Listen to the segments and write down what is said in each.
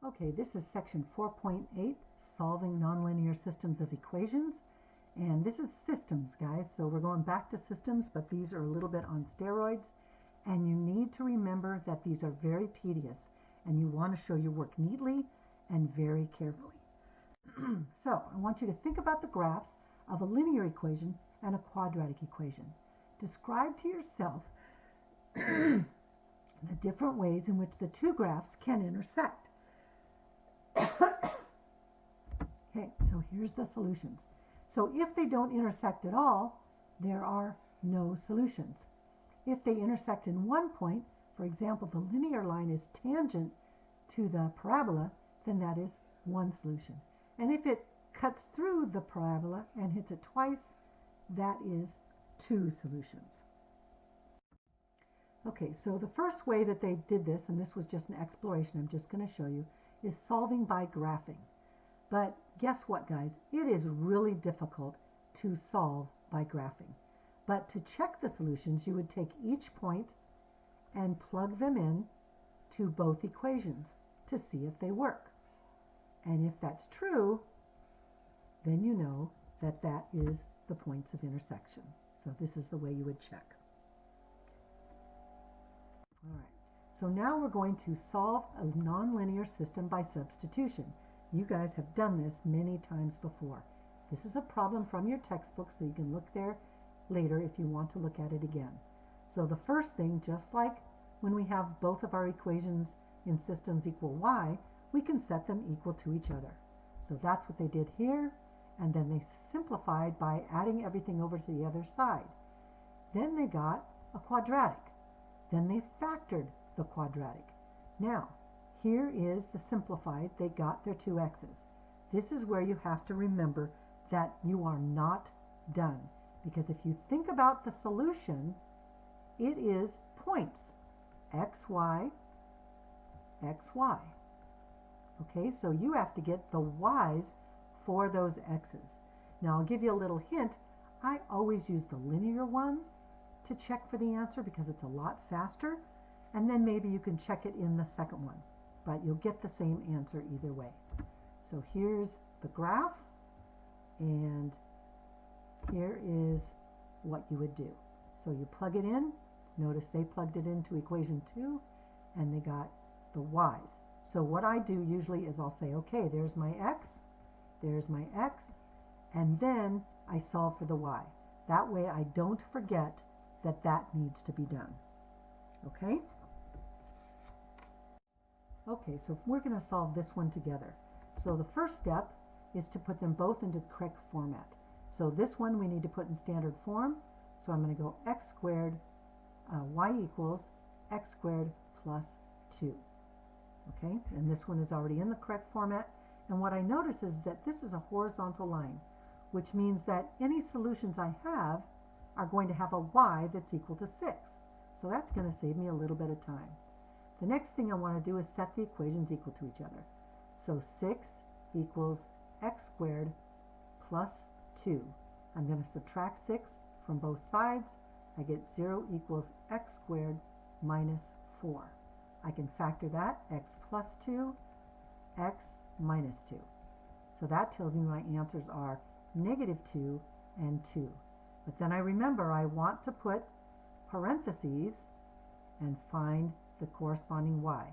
Okay, this is section 4.8, solving nonlinear systems of equations. And this is systems, guys. So we're going back to systems, but these are a little bit on steroids. And you need to remember that these are very tedious, and you want to show your work neatly and very carefully. So I want you to think about the graphs of a linear equation and a quadratic equation. Describe to yourself the different ways in which the two graphs can intersect. Okay, so here's the solutions. So if they don't intersect at all, there are no solutions. If they intersect in one point, for example, the linear line is tangent to the parabola, then that is one solution. And if it cuts through the parabola and hits it twice, that is two solutions. Okay, so the first way that they did this, and this was just an exploration I'm just going to show you, is solving by graphing. But guess what, guys? It is really difficult to solve by graphing. But to check the solutions, you would take each point and plug them in to both equations to see if they work. And if that's true, then you know that that is the points of intersection. So this is the way you would check. All right. So now we're going to solve a nonlinear system by substitution. You guys have done this many times before. This is a problem from your textbook, so you can look there later if you want to look at it again. So the first thing, just like when we have both of our equations in systems equal y, we can set them equal to each other. So that's what they did here, and then they simplified by adding everything over to the other side. Then they got a quadratic. Then they factored the quadratic. Now, here is the simplified. They got their two x's. This is where you have to remember that you are not done. Because if you think about the solution, it is points. xy, xy. Okay, so you have to get the y's for those x's. Now, I'll give you a little hint. I always use the linear one to check for the answer because it's a lot faster. And then maybe you can check it in the second one. But you'll get the same answer either way. So here's the graph, and here is what you would do. So you plug it in. Notice they plugged it into equation 2, and they got the y's. So what I do usually is I'll say, okay, there's my x, and then I solve for the y. That way I don't forget that that needs to be done. Okay? Okay, so we're going to solve this one together. So the first step is to put them both into the correct format. So this one we need to put in standard form. So I'm going to go x squared, y equals x squared plus 2. Okay, and this one is already in the correct format. And what I notice is that this is a horizontal line, which means that any solutions I have are going to have a y that's equal to 6. So that's going to save me a little bit of time. The next thing I want to do is set the equations equal to each other. So 6 equals x squared plus 2. I'm going to subtract 6 from both sides. I get 0 equals x squared minus 4. I can factor that, x plus 2, x minus 2. So that tells me my answers are negative 2 and 2. But then I remember I want to put parentheses and find the corresponding y.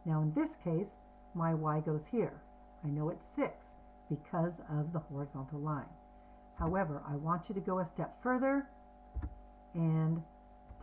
Now in this case, my y goes here. I know it's 6 because of the horizontal line. However, I want you to go a step further and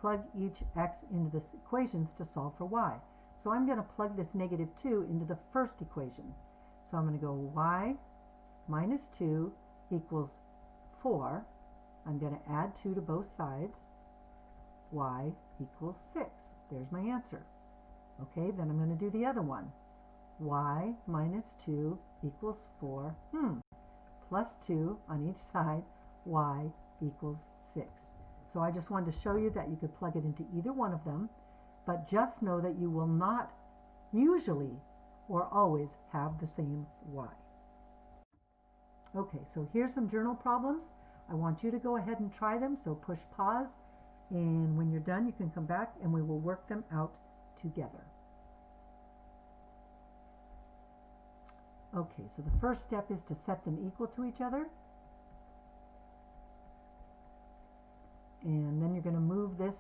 plug each x into the equations to solve for y. So I'm going to plug this negative 2 into the first equation. So I'm going to go y minus 2 equals 4. I'm going to add 2 to both sides. Y equals 6. There's my answer. Okay, then I'm going to do the other one. Y minus 2 equals 4. Plus 2 on each side. Y equals 6. So I just wanted to show you that you could plug it into either one of them, but just know that you will not usually or always have the same y. Okay, so here's some journal problems. I want you to go ahead and try them, so push pause, and when you're done you can come back and we will work them out together. Okay, so the first step is to set them equal to each other. And then you're going to move this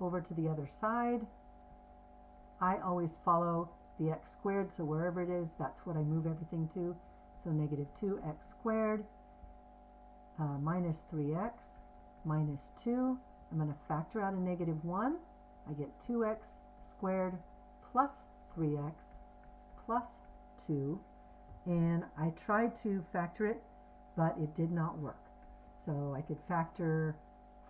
over to the other side. I always follow the x squared, so wherever it is, that's what I move everything to. So negative 2x squared minus 3x minus 2. I'm going to factor out a negative 1. I get 2x squared plus 3x plus 2. And I tried to factor it, but it did not work. So I could factor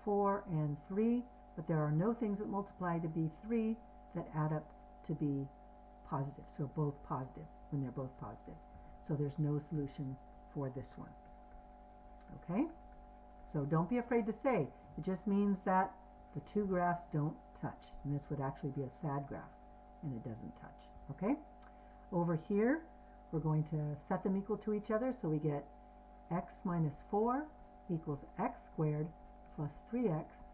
4 and 3, but there are no things that multiply to be 3 that add up to be positive. So both positive when they're both positive. So there's no solution for this one. Okay? So don't be afraid to say. It just means that the two graphs don't touch. And this would actually be a sad graph, and it doesn't touch. Okay? Over here, we're going to set them equal to each other. So we get x minus 4 equals x squared plus 3x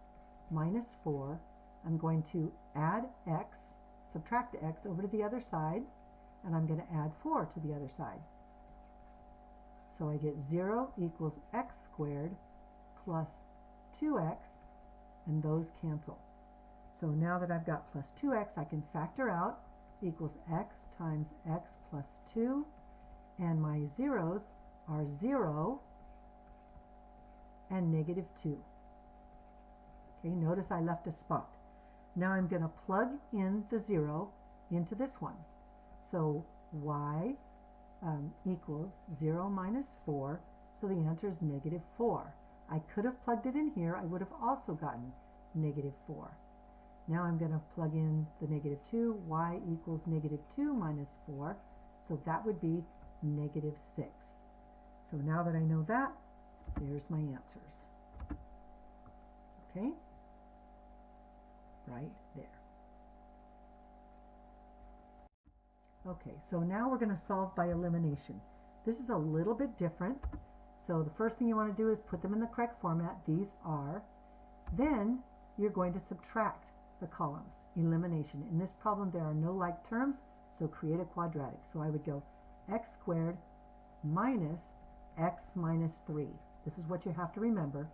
minus 4. I'm going to add x, subtract x over to the other side, and I'm going to add 4 to the other side. So I get 0 equals x squared plus 2x, and those cancel. So now that I've got plus 2x, I can factor out equals x times x plus 2, and my zeros are 0 and negative 2. Okay, notice I left a spot. Now I'm going to plug in the 0 into this one. So y equals 0 minus 4, so the answer is negative 4. I could have plugged it in here. I would have also gotten negative 4. Now I'm going to plug in the negative 2. Y equals negative 2 minus 4, so that would be negative 6. So now that I know that, there's my answers. Okay? Right there. Okay, so now we're going to solve by elimination. This is a little bit different. So the first thing you want to do is put them in the correct format. These are. Then you're going to subtract the columns. Elimination. In this problem, there are no like terms, so create a quadratic. So I would go x squared minus x minus 3. This is what you have to remember.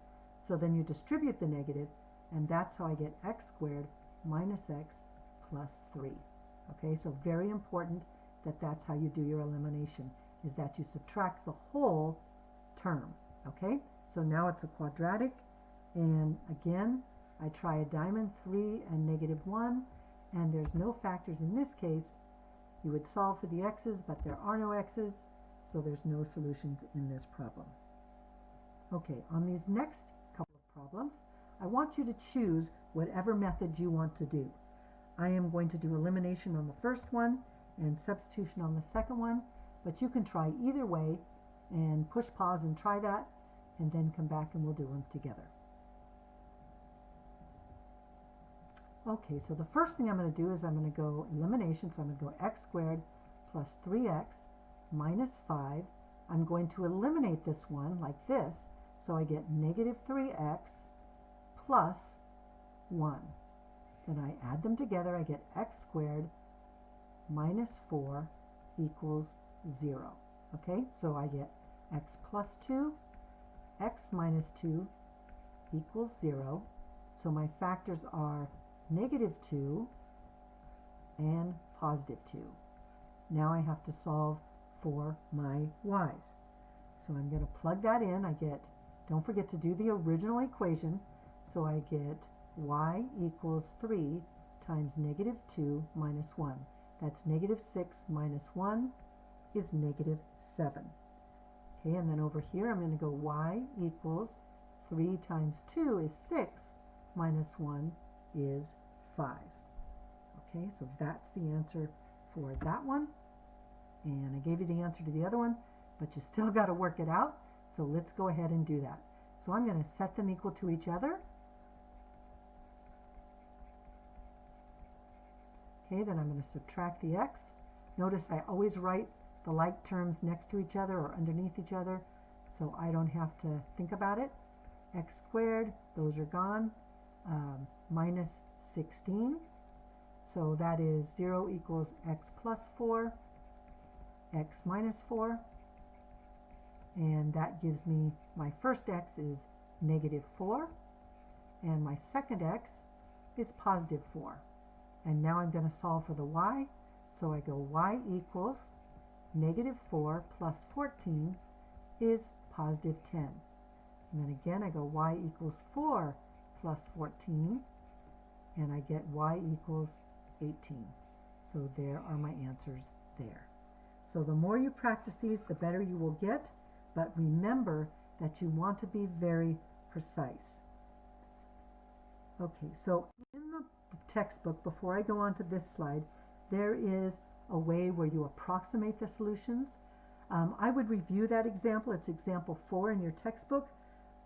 So then you distribute the negative, and that's how I get x squared minus x plus 3. Okay, so very important that that's how you do your elimination, is that you subtract the whole term. Okay, so now it's a quadratic, and again, I try a diamond, 3 and negative 1, and there's no factors in this case. You would solve for the x's, but there are no x's, so there's no solutions in this problem. Okay, on these next couple of problems, I want you to choose whatever method you want to do. I am going to do elimination on the first one and substitution on the second one, but you can try either way and push pause and try that, and then come back and we'll do them together. Okay, so the first thing I'm going to do is I'm going to go elimination, so I'm going to go x squared plus 3x minus 5. I'm going to eliminate this one like this, so I get negative 3x plus 1. Then I add them together, I get x squared minus 4 equals 0. Okay, so I get x plus 2, x minus 2 equals 0. So my factors are negative 2 and positive 2. Now I have to solve for my y's. So I'm going to plug that in. I get, don't forget to do the original equation. So I get y equals 3 times negative 2 minus 1. That's negative 6 minus 1 is negative 7. Okay, and then over here I'm going to go y equals 3 times 2 is 6 minus 1 is 5. Okay, so that's the answer for that one. And I gave you the answer to the other one, but you still got to work it out. So let's go ahead and do that. So I'm going to set them equal to each other. Okay, then I'm going to subtract the x. Notice I always write the like terms next to each other or underneath each other, so I don't have to think about it. X squared, those are gone, minus 16. So that is 0 equals x plus 4. x minus 4, and that gives me my first x is negative 4, and my second x is positive 4. And now I'm going to solve for the y, so I go y equals negative 4 plus 14 is positive 10. And then again I go y equals 4 plus 14, and I get y equals 18. So there are my answers there. So the more you practice these, the better you will get, but remember that you want to be very precise. Okay, so in the textbook, before I go on to this slide, there is a way where you approximate the solutions. I would review that example. It's example 4 in your textbook,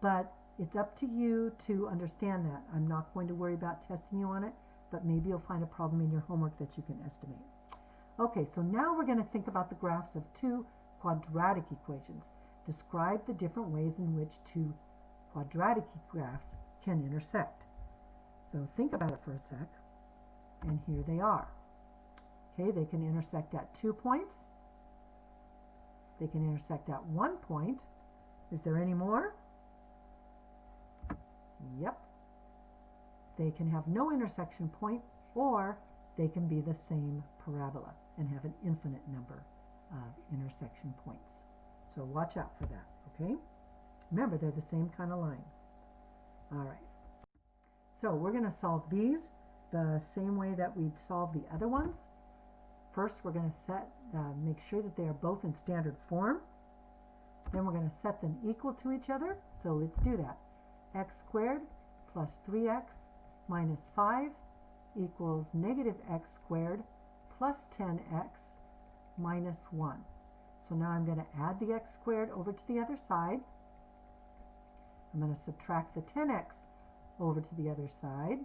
but it's up to you to understand that. I'm not going to worry about testing you on it, but maybe you'll find a problem in your homework that you can estimate. Okay, so now we're going to think about the graphs of two quadratic equations. Describe the different ways in which two quadratic graphs can intersect. So think about it for a sec, and here they are. Okay, they can intersect at 2 points. They can intersect at 1 point. Is there any more? Yep. They can have no intersection point, or they can be the same parabola and have an infinite number of intersection points. So watch out for that, okay? Remember, they're the same kind of line. All right. So we're going to solve these the same way that we'd solve the other ones. First, we're going to make sure that they are both in standard form. Then we're going to set them equal to each other. So let's do that. X squared plus 3x minus 5 equals negative x squared plus 10x minus 1. So now I'm going to add the x squared over to the other side. I'm going to subtract the 10x over to the other side.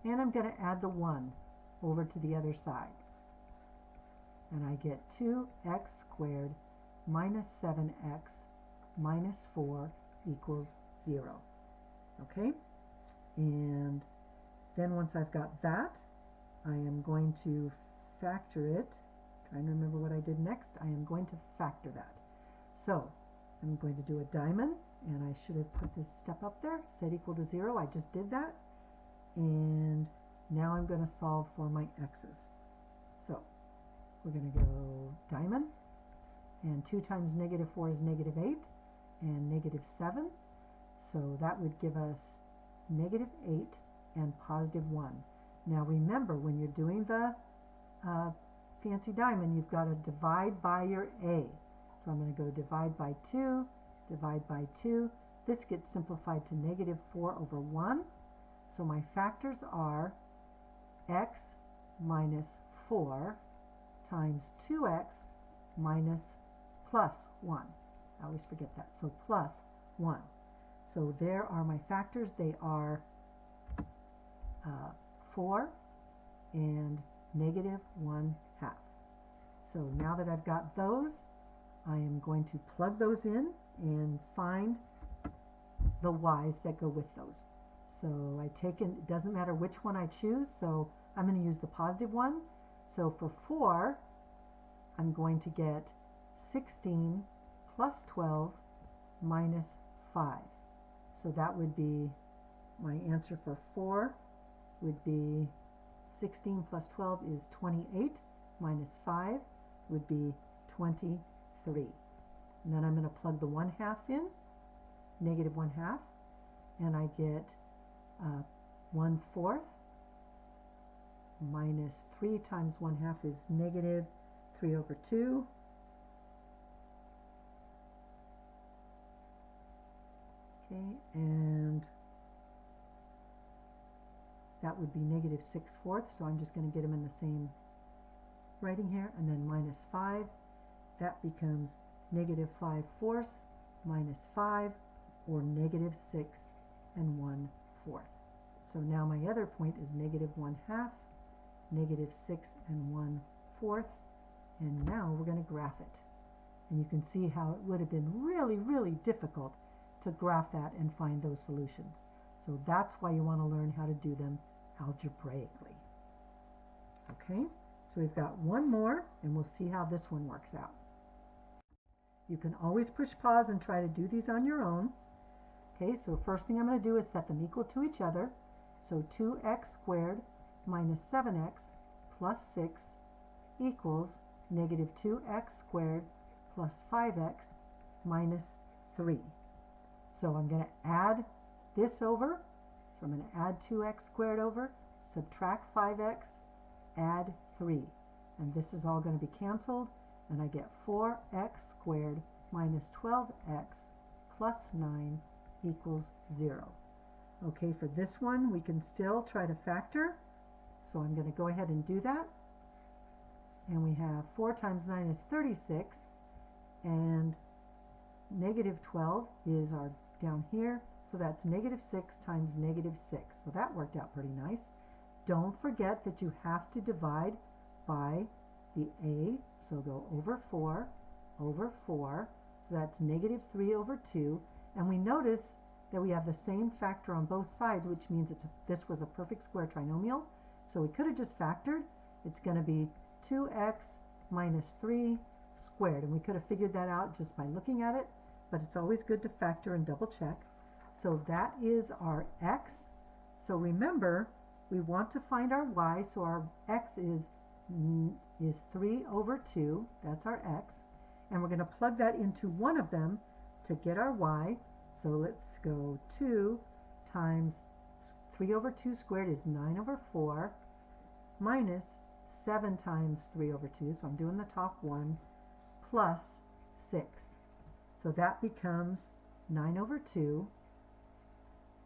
And I'm going to add the 1 over to the other side. And I get 2x squared minus 7x minus 4 equals 0. Okay? And then once I've got that, I am going to factor it. Trying to remember what I did next. I am going to factor that. So I'm going to do a diamond, and I should have put this step up there, set equal to 0. I just did that. And now I'm going to solve for my x's. So we're going to go diamond, and 2 times negative 4 is negative 8, and negative 7. So that would give us negative 8 and positive 1. Now remember, when you're doing the fancy diamond, you've got to divide by your a. So I'm going to go divide by 2, divide by 2. This gets simplified to negative 4 over 1. So my factors are x minus 4 times 2x minus plus 1. I always forget that. So plus 1. So there are my factors. They are 4 and negative 1/2. So now that I've got those, I am going to plug those in and find the y's that go with those. So I take in, it doesn't matter which one I choose, so I'm going to use the positive one. So for 4, I'm going to get 16 plus 12 minus 5. So that would be, my answer for 4 would be 16 plus 12 is 28, minus 5 would be 23. And then I'm going to plug the 1/2 in, negative 1/2, and I get 1/4 minus 3 times 1/2 is negative 3 over 2. Okay, and that would be negative 6/4, so I'm just going to get them in the same writing here, and then minus 5, that becomes negative 5/4 minus 5, or negative 6 1/4. So now my other point is negative 1/2, negative 6 1/4, and now we're going to graph it. And you can see how it would have been really, really difficult to graph that and find those solutions. So that's why you want to learn how to do them algebraically. Okay, So we've got one more, and we'll see how this one works out. You can always push pause and try to do these on your own. Okay, so first thing I'm going to do is set them equal to each other. So 2x squared minus 7x plus 6 equals negative 2x squared plus 5x minus 3. So I'm going to add this over. So I'm going to add 2x squared over, subtract 5x, add 3. And this is all going to be canceled, and I get 4x squared minus 12x plus 9 equals 0. Okay, for this one, we can still try to factor. So I'm going to go ahead and do that. And we have 4 times 9 is 36, and negative 12 is our down here, so that's negative 6 times negative 6. So that worked out pretty nice. Don't forget that you have to divide by the a, so go over 4, so that's negative 3 over 2, and we notice that we have the same factor on both sides, which means this was a perfect square trinomial, so we could have just factored. It's going to be 2x minus 3 squared, and we could have figured that out just by looking at it, but it's always good to factor and double check. So that is our x. So remember, we want to find our y, so our x is 3 over 2, that's our x, and we're going to plug that into one of them to get our y. So let's go 2 times 3 over 2 squared is 9 over 4 minus 7 times 3 over 2, so I'm doing the top one, plus 6. So that becomes 9 over 2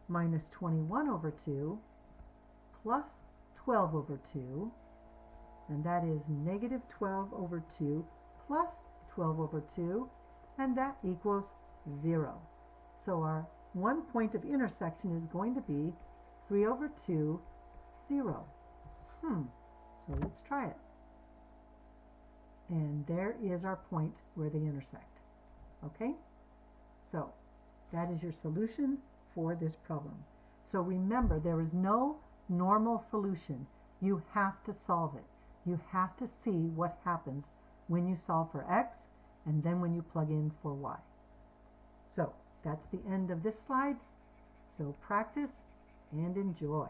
minus 21 over 2 plus 12 over 2, and that is negative 12 over 2 plus 12 over 2, and that equals 0. So our one point of intersection is going to be 3 over 2, 0. So let's try it. And there is our point where they intersect. Okay? So that is your solution for this problem. So remember, there is no normal solution. You have to solve it. You have to see what happens when you solve for x and then when you plug in for y. So that's the end of this slide. So practice and enjoy.